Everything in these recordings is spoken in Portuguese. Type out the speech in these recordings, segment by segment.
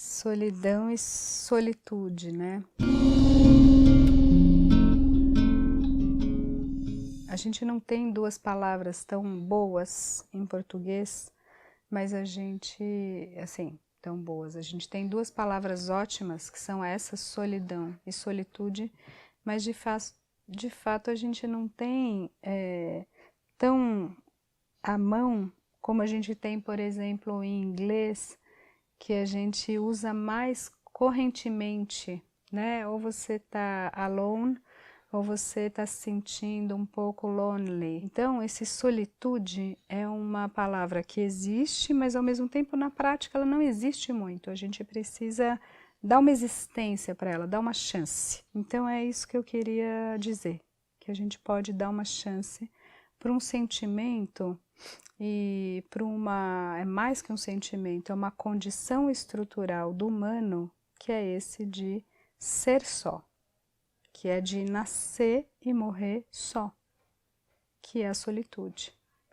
Solidão e solitude, né? A gente não tem duas palavras tão boas em português, mas a gente, assim, tão boas. A gente tem duas palavras ótimas, que são essa, solidão e solitude, mas de fato a gente não tem tão à mão como a gente tem, por exemplo, em inglês, que a gente usa mais correntemente, né? Ou você está alone, ou você está se sentindo um pouco lonely. Então, esse solitude é uma palavra que existe, mas ao mesmo tempo na prática ela não existe muito. A gente precisa dar uma existência para ela, dar uma chance. Então é isso que eu queria dizer, que a gente pode dar uma chance para um sentimento e para é mais que um sentimento, é uma condição estrutural do humano, que é esse de ser só, que é de nascer e morrer só, que é a solitude.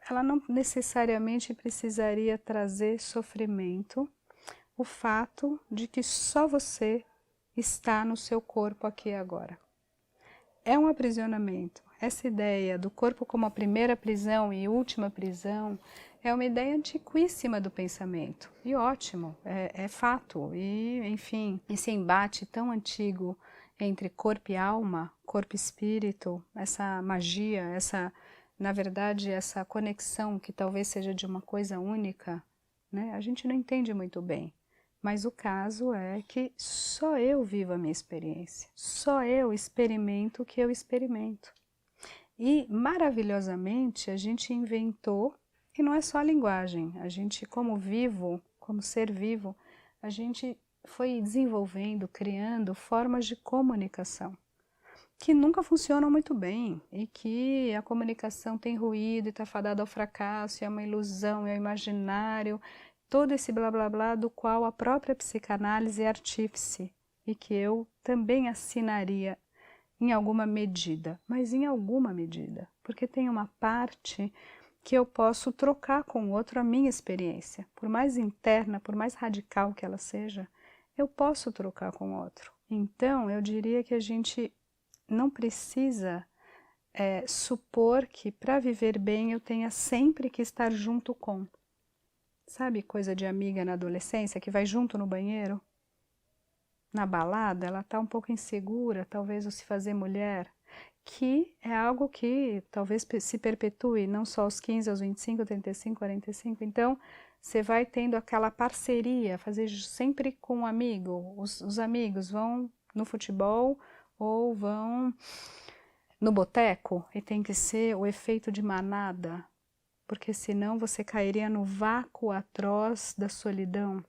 Ela não necessariamente precisaria trazer sofrimento, o fato de que só você está no seu corpo aqui e agora. É um aprisionamento. Essa ideia do corpo como a primeira prisão e última prisão é uma ideia antiquíssima do pensamento. E ótimo, é fato. E, enfim, esse embate tão antigo entre corpo e alma, corpo e espírito, essa magia, na verdade, essa conexão que talvez seja de uma coisa única, né? A gente não entende muito bem. Mas o caso é que só eu vivo a minha experiência, só eu experimento o que eu experimento. E, maravilhosamente, a gente inventou, e não é só a linguagem, a gente, como vivo, como ser vivo, a gente foi desenvolvendo, criando formas de comunicação, que nunca funcionam muito bem, e que a comunicação tem ruído e está fadada ao fracasso, é uma ilusão, é o imaginário, todo esse blá blá blá do qual a própria psicanálise é artífice e que eu também assinaria em alguma medida, mas em alguma medida, porque tem uma parte que eu posso trocar com o outro a minha experiência, por mais interna, por mais radical que ela seja, eu posso trocar com o outro. Então, eu diria que a gente não precisa supor que para viver bem eu tenha sempre que estar junto com. Sabe coisa de amiga na adolescência que vai junto no banheiro? Na balada, ela está um pouco insegura, talvez o se fazer mulher, que é algo que talvez se perpetue, não só aos 15, aos 25, 35, 45. Então, você vai tendo aquela parceria, fazer sempre com um amigo. Os amigos vão no futebol ou vão no boteco e tem que ser o efeito de manada, porque senão você cairia no vácuo atroz da solidão.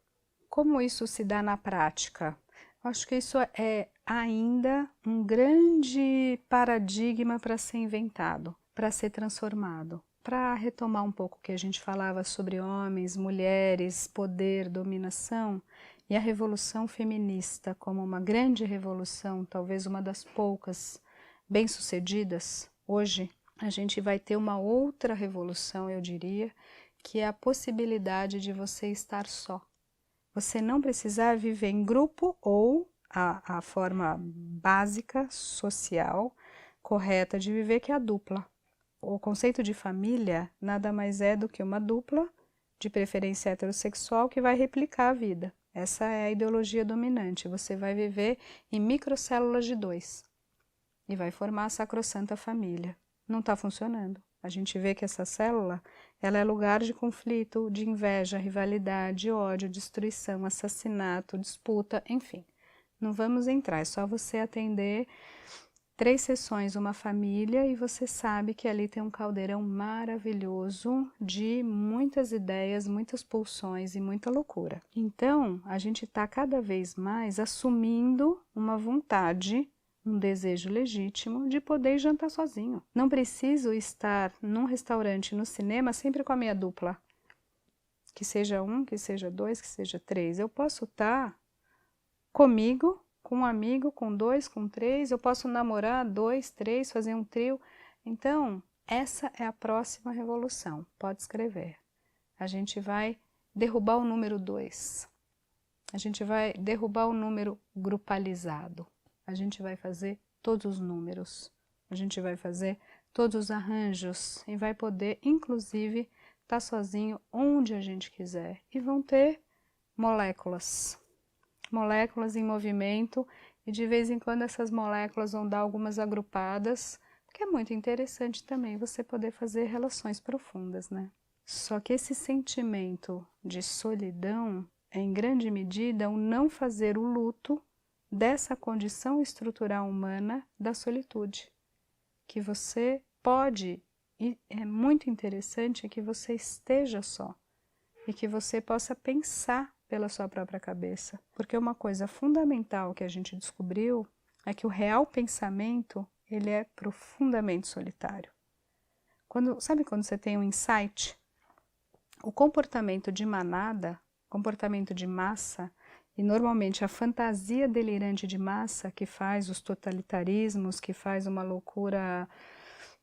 Como isso se dá na prática? Acho que isso é ainda um grande paradigma para ser inventado, para ser transformado. Para retomar um pouco o que a gente falava sobre homens, mulheres, poder, dominação, e a revolução feminista como uma grande revolução, talvez uma das poucas bem-sucedidas, hoje a gente vai ter uma outra revolução, eu diria, que é a possibilidade de você estar só. Você não precisar viver em grupo ou a forma básica, social, correta de viver, que é a dupla. O conceito de família nada mais é do que uma dupla, de preferência heterossexual, que vai replicar a vida. Essa é a ideologia dominante. Você vai viver em microcélulas de dois e vai formar a sacrossanta família. Não está funcionando. A gente vê que essa célula, ela é lugar de conflito, de inveja, rivalidade, ódio, destruição, assassinato, disputa, enfim. Não vamos entrar, é só você atender 3 sessões, uma família, e você sabe que ali tem um caldeirão maravilhoso de muitas ideias, muitas pulsões e muita loucura. Então, a gente está cada vez mais assumindo uma vontade, um desejo legítimo de poder jantar sozinho. Não preciso estar num restaurante, no cinema, sempre com a minha dupla. Que seja 1, que seja 2, que seja 3. Eu posso estar comigo, com um amigo, com 2, com 3. Eu posso namorar 2, 3, fazer um trio. Então, essa é a próxima revolução. Pode escrever. A gente vai derrubar o número 2. A gente vai derrubar o número grupalizado. A gente vai fazer todos os números. A gente vai fazer todos os arranjos e vai poder, inclusive, estar sozinho onde a gente quiser. E vão ter moléculas em movimento, e de vez em quando essas moléculas vão dar algumas agrupadas, porque é muito interessante também você poder fazer relações profundas, né? Só que esse sentimento de solidão é, em grande medida, o não fazer o luto dessa condição estrutural humana da solitude. Que você pode, e é muito interessante que você esteja só, e que você possa pensar pela sua própria cabeça. Porque uma coisa fundamental que a gente descobriu é que o real pensamento, ele é profundamente solitário. Sabe quando você tem um insight? O comportamento de manada, comportamento de massa, e normalmente a fantasia delirante de massa que faz os totalitarismos, que faz uma loucura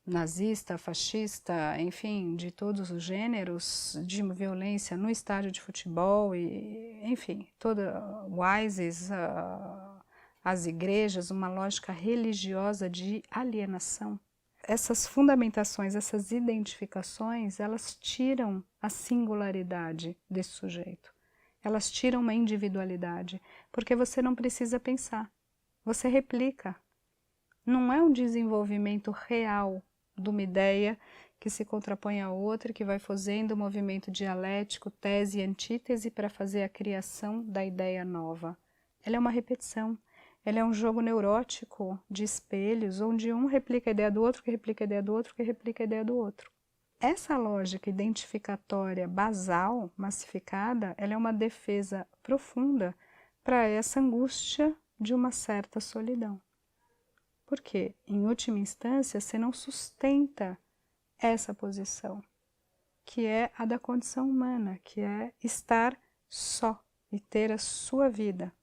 nazista, fascista, enfim, de todos os gêneros de violência no estádio de futebol, e, enfim, toda o ISIS, as igrejas, uma lógica religiosa de alienação. Essas fundamentações, essas identificações, elas tiram a singularidade desse sujeito. Elas tiram uma individualidade, porque você não precisa pensar, você replica. Não é um desenvolvimento real de uma ideia que se contrapõe a outra, que vai fazendo um movimento dialético, tese e antítese para fazer a criação da ideia nova. Ela é uma repetição. Ela é um jogo neurótico de espelhos, onde um replica a ideia do outro, que replica a ideia do outro, que replica a ideia do outro. Essa lógica identificatória basal, massificada, ela é uma defesa profunda para essa angústia de uma certa solidão. Porque, em última instância, você não sustenta essa posição, que é a da condição humana, que é estar só e ter a sua vida.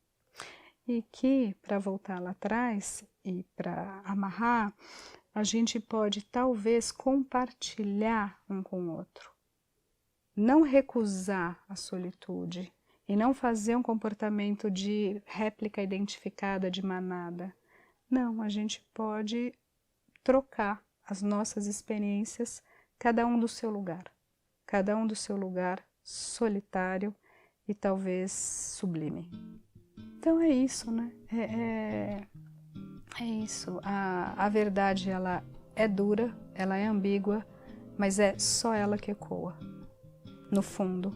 E que, para voltar lá atrás e para amarrar, a gente pode talvez compartilhar um com o outro. Não recusar a solitude e não fazer um comportamento de réplica identificada de manada. Não, a gente pode trocar as nossas experiências, cada um do seu lugar solitário e talvez sublime. Então é isso, né? É isso. A verdade, ela é dura, ela é ambígua, mas é só ela que ecoa, no fundo.